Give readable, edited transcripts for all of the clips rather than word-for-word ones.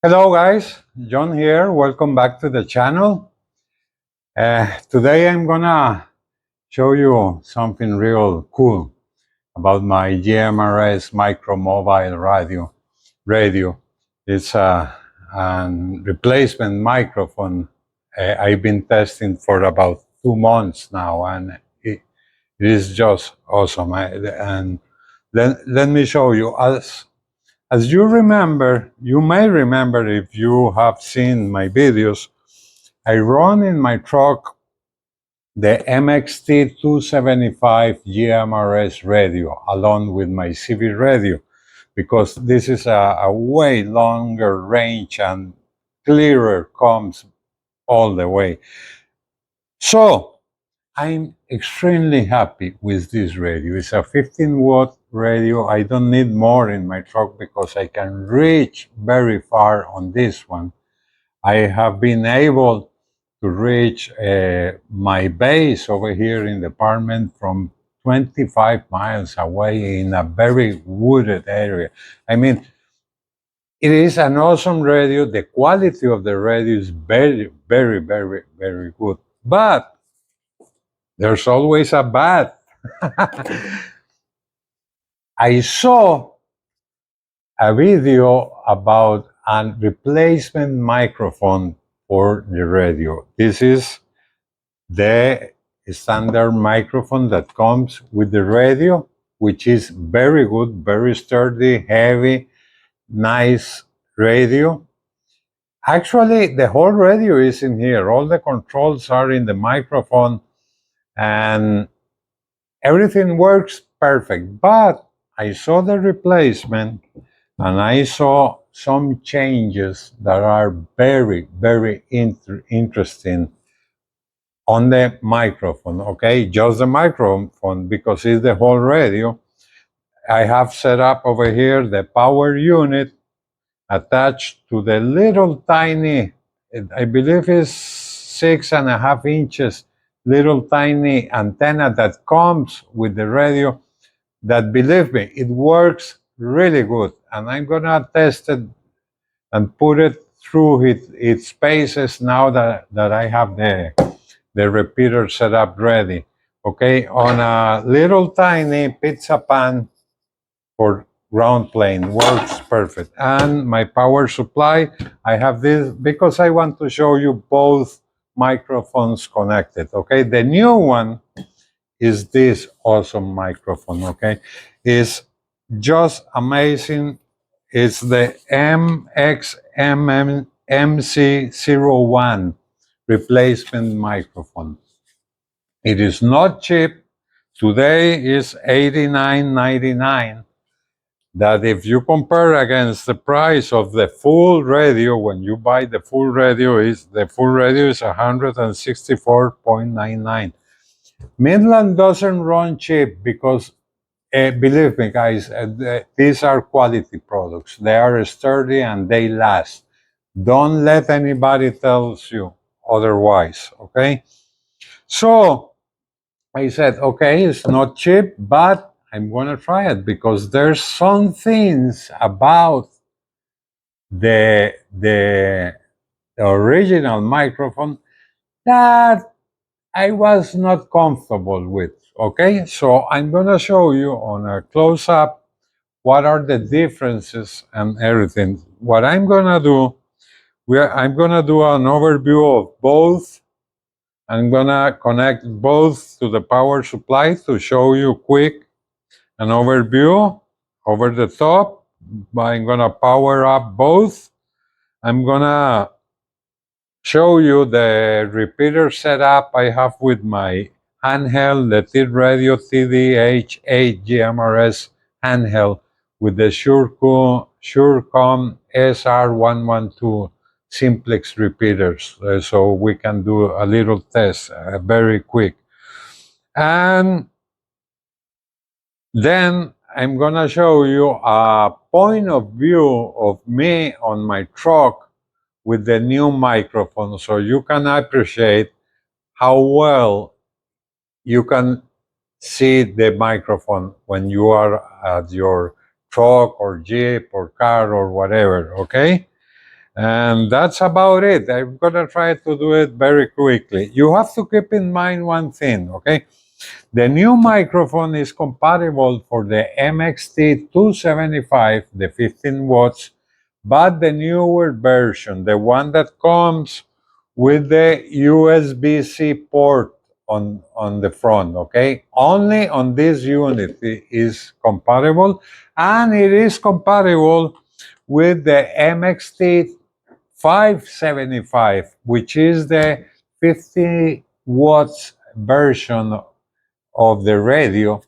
Hello guys, John here. Welcome back to the channel. Today I'm gonna show you something real cool about my GMRS micro mobile radio. It's a replacement microphone. I've been testing for about 2 months now, and it is just awesome. And let me show you. As you remember, you may remember if you have seen my videos, I run in my truck the MXT275 GMRS radio along with my CV radio because this is a way longer range and clearer comms all the way. So I'm extremely happy with this radio. It's a 15-watt radio. I don't need more in my truck because I can reach very far on this one. I have been able to reach my base over here in the apartment from 25 miles away in a very wooded area. I mean, it is an awesome radio. The quality of the radio is very, very, very, very good. But there's always a but. I saw a video about a replacement microphone for the radio. This is the standard microphone that comes with the radio, which is very good, very sturdy, heavy, nice radio. Actually, the whole radio is in here. All the controls are in the microphone and everything works perfect. But I saw the replacement and I saw some changes that are very, very interesting on the microphone, okay? Just the microphone because it's the whole radio. I have set up over here the power unit attached to the little tiny, I believe it's 6.5 inches, little tiny antenna that comes with the radio that, believe me, it works really good. And I'm gonna test it and put it through its paces now that I have the repeater set up ready. Okay, on a little tiny pizza pan for ground plane, works perfect. And my power supply, I have this because I want to show you both microphones connected. Okay, the new one is this awesome microphone. Okay, is just amazing. It's the MXMC01 replacement microphone. It is not cheap. Today is $89.99. That if you compare against the price of the full radio, when you buy the full radio is $164.99. Midland doesn't run cheap because believe me, guys, these are quality products. They are sturdy and they last. Don't let anybody tells you otherwise, okay? So I said, okay, it's not cheap, but I'm going to try it because there's some things about the original microphone that I was not comfortable with. Okay, so I'm going to show you on a close-up what are the differences and everything. What I'm going to do, I'm going to do an overview of both. I'm going to connect both to the power supply to show you quick an overview over the top. I'm going to power up both. I'm going to show you the repeater setup I have with my handheld, the Tidradio TD-H8 GMRS handheld with the Surecom SR-112 Simplex repeaters. So we can do a little test very quick. And then I'm gonna show you a point of view of me on my truck with the new microphone so you can appreciate how well you can see the microphone when you are at your truck or Jeep or car or whatever, okay? And that's about it. I'm gonna try to do it very quickly. You have to keep in mind one thing, okay? The new microphone is compatible for the MXT275, the 15 watts, but the newer version, the one that comes with the USB-C port on the front, okay? Only on this unit it is compatible, and it is compatible with the MXT575, which is the 50 watts version of the radio.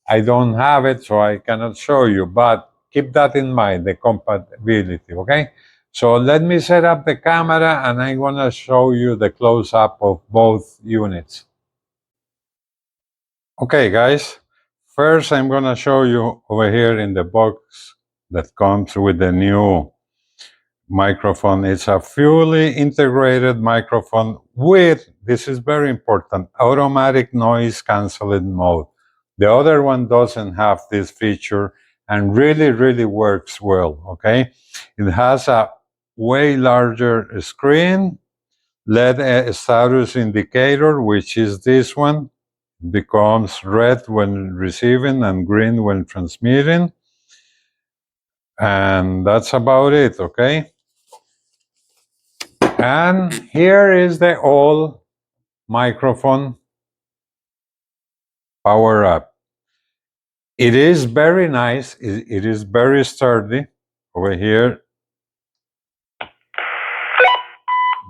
I don't have it, so I cannot show you, but keep that in mind, the compatibility, okay? So let me set up the camera and I'm gonna show you the close-up of both units. Okay, guys, first I'm gonna show you over here in the box that comes with the new microphone. It's a fully integrated microphone with, this is very important, automatic noise canceling mode. The other one doesn't have this feature and really works well, okay? It has a way larger screen, LED status indicator, which is this one. It becomes red when receiving and green when transmitting. And that's about it, okay? And here is the old microphone power up. It is very nice. It is very sturdy. Over here,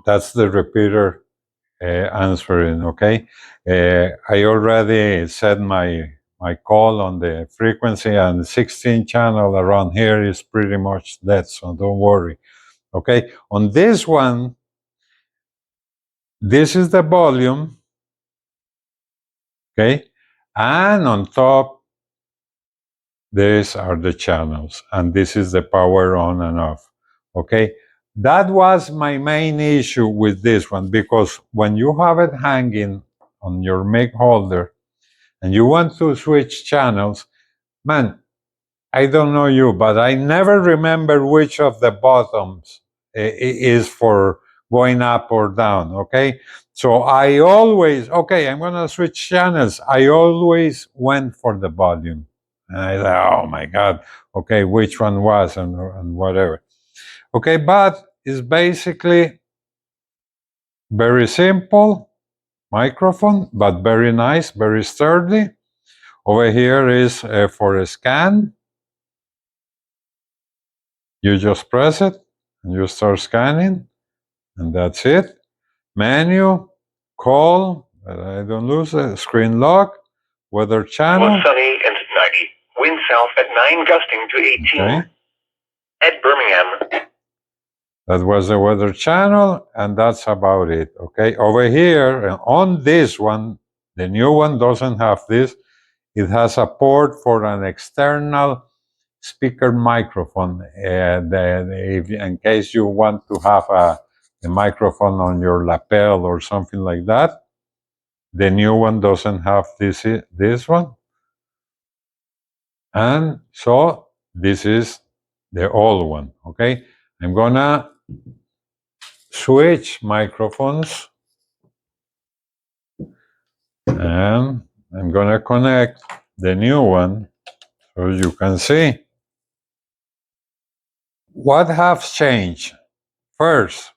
that's the repeater answering, okay? I already set my call on the frequency, and 16 channel around here is pretty much dead, so don't worry, okay? On this one, this is the volume, okay? And on top, these are the channels, and this is the power on and off, okay? That was my main issue with this one, because when you have it hanging on your mic holder and you want to switch channels, man, I don't know you, but I never remember which of the buttons is for going up or down, okay? So I always, okay, I'm gonna switch channels. I always went for the volume. And I thought, oh my God, okay, which one was and whatever. Okay, but it's basically very simple microphone, but very nice, very sturdy. Over here is for a scan. You just press it and you start scanning, and that's it. Menu, call, I don't lose it, screen lock, weather channel. Was sunny and 90. Wind south at 9 gusting to 18. Okay. At Birmingham. That was the weather channel, and that's about it, okay? Over here, on this one, the new one doesn't have this. It has a port for an external speaker microphone, if, in case you want to have a microphone on your lapel or something like that. The new one doesn't have this one. And so this is the old one, okay? I'm gonna switch microphones, and I'm gonna connect the new one so you can see what has changed. First,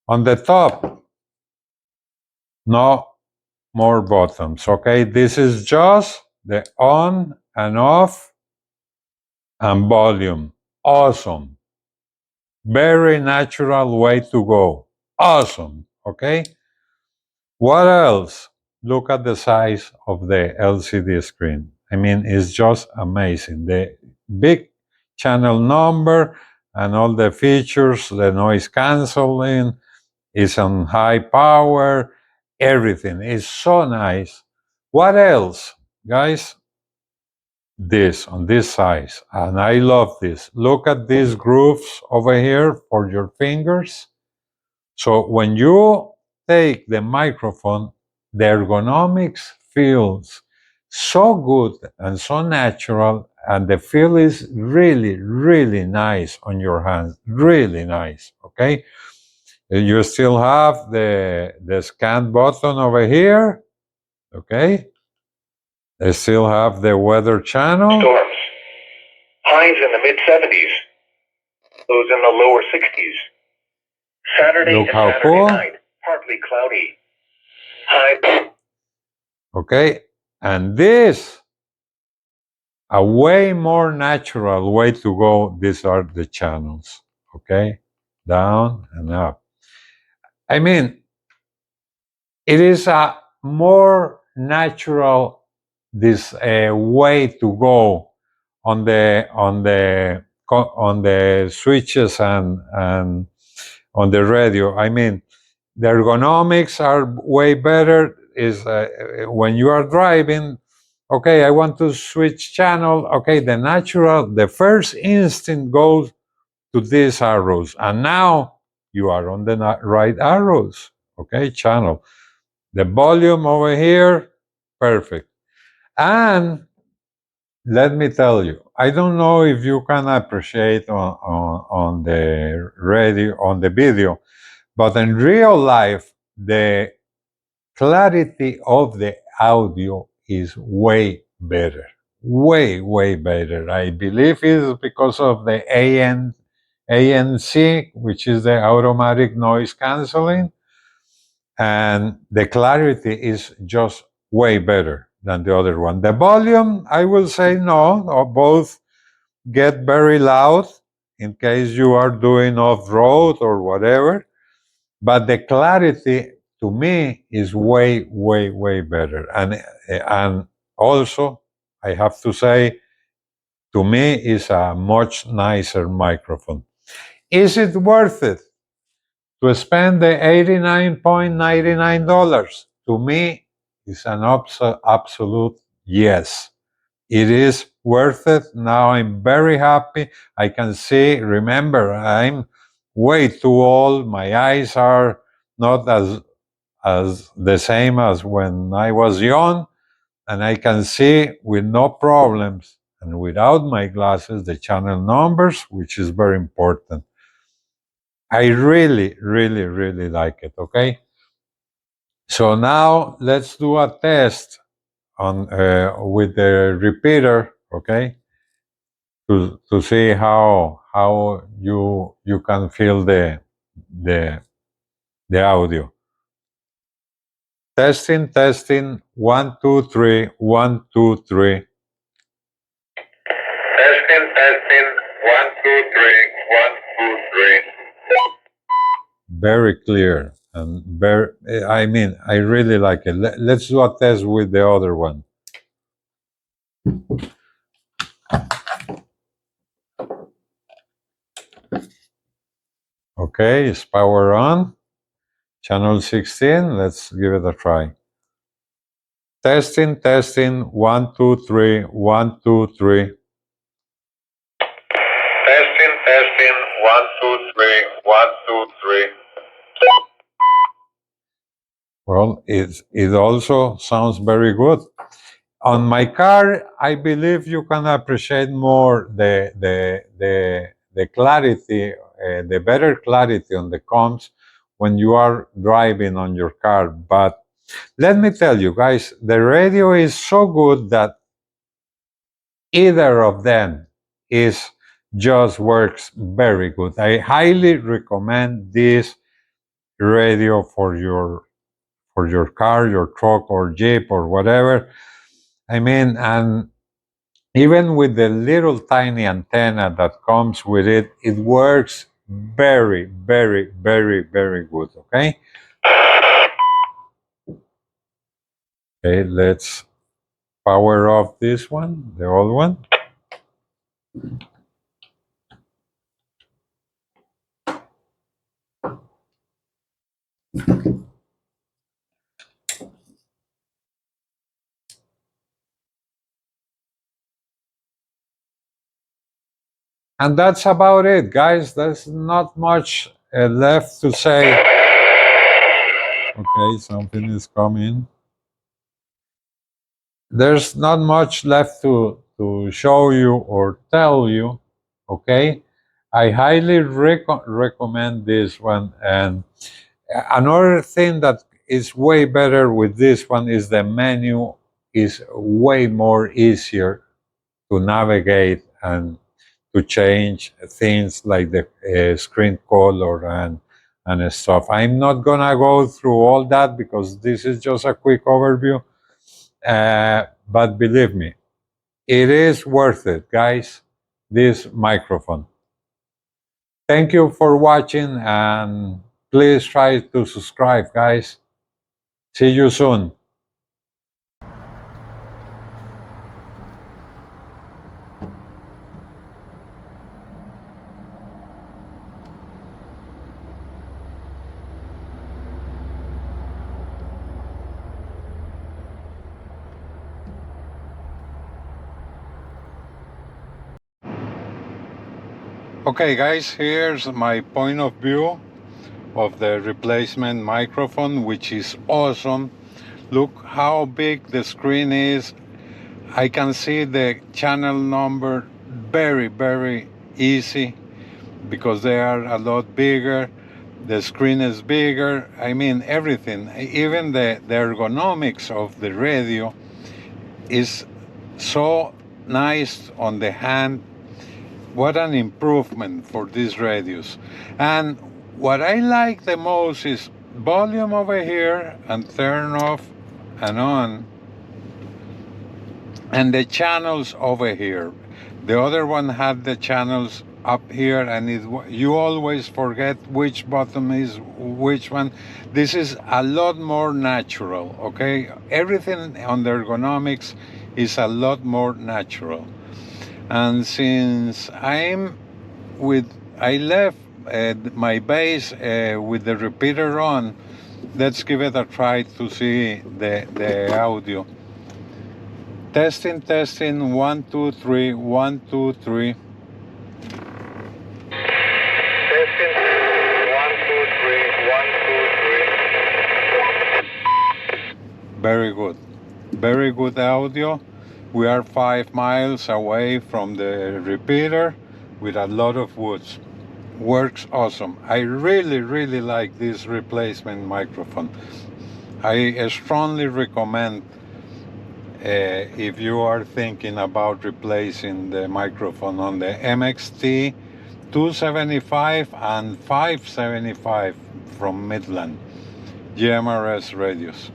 on the top, no more buttons, okay? This is just the on and off and volume. Awesome. Very natural way to go. Awesome, okay? What else? Look at the size of the LCD screen. I mean, it's just amazing. The big channel number and all the features, the noise canceling is on high power, everything is so nice. What else, guys? This on this size, and I love this. Look at these grooves over here for your fingers. So when you take the microphone, the ergonomics feels so good and so natural. and the feel is really, really nice on your hands, really nice, okay? You still have the scan button over here, okay? They still have the weather channel. Storms. Highs in the mid-70s. Lows in the lower 60s. Saturday Look and how Saturday cool. night, partly cloudy. High. Okay, and this, a way more natural way to go, these are the channels, okay? Down and up. I mean, it is a more natural this way to go on the switches and on the radio. I mean, the ergonomics are way better. Is when you are driving, okay, I want to switch channel. Okay, the first instinct goes to these arrows, and now you are on the right arrows. Okay, channel. The volume over here, perfect. And let me tell you, I don't know if you can appreciate on the radio, on the video, but in real life, the clarity of the audio is way better. Way, way better. I believe it's because of the ANC, which is the automatic noise canceling, and the clarity is just way better than the other one. The volume, I will say no, or both get very loud in case you are doing off-road or whatever, but the clarity to me is way, way, way better. And also, I have to say, to me, is a much nicer microphone. Is it worth it to spend the $89.99? To me, it's an absolute yes. It is worth it. Now I'm very happy. I can see, remember, I'm way too old. My eyes are not as the same as when I was young, and I can see with no problems and without my glasses the channel numbers, which is very important. I really, really, really like it, okay? So now let's do a test on with the repeater, okay? To see how you can feel the the audio. Testing, testing, 1, 2, 3, 1, 2, 3. Testing, testing. 1, 2, 3. 1, 2, 3. Very clear and very. I mean, I really like it. Let's do a test with the other one. Okay, it's power on. Channel 16. Let's give it a try. Testing, testing, 1, 2, 3, 1, 2, 3. Testing, testing. 1, 2, 3. 1, 2, 3. Well, it also sounds very good. On my car, I believe you can appreciate more the clarity, the better clarity on the comms when you are driving on your car. But let me tell you guys, the radio is so good that either of them is just works very good. I highly recommend this radio for your car, your truck or Jeep or whatever. I mean, and even with the little tiny antenna that comes with it, it works very, very, very, very good, okay? Okay, let's power off this one, the old one. And that's about it, guys. There's not much left to say. Okay, something is coming. There's not much left to show you or tell you, okay? I highly recommend this one. And another thing that is way better with this one is the menu is way more easier to navigate and to change things like the screen color and stuff. I'm not gonna go through all that because this is just a quick overview. But believe me, it is worth it, guys, this microphone. Thank you for watching, and please try to subscribe, guys. See you soon. Okay, guys, here's my point of view of the replacement microphone, which is awesome. Look how big the screen is. I can see the channel number very easy because they are a lot bigger. The screen is bigger. I mean, everything, even the ergonomics of the radio is so nice on the hand. What an improvement for these radios. And what I like the most is volume over here and turn off and on, and the channels over here. The other one had the channels up here, and you always forget which button is which one. This is a lot more natural, okay? Everything on the ergonomics is a lot more natural. And since I left my base with the repeater on, let's give it a try to see the audio. Testing, 1, 2, 3, 1, 2, 3. Testing 1, 2, 3, 1, 2, 3. Very good audio. We are 5 miles away from the repeater with a lot of woods. Works awesome. I really like this replacement microphone. I strongly recommend if you are thinking about replacing the microphone on the MXT275 and 575 from Midland GMRS radios.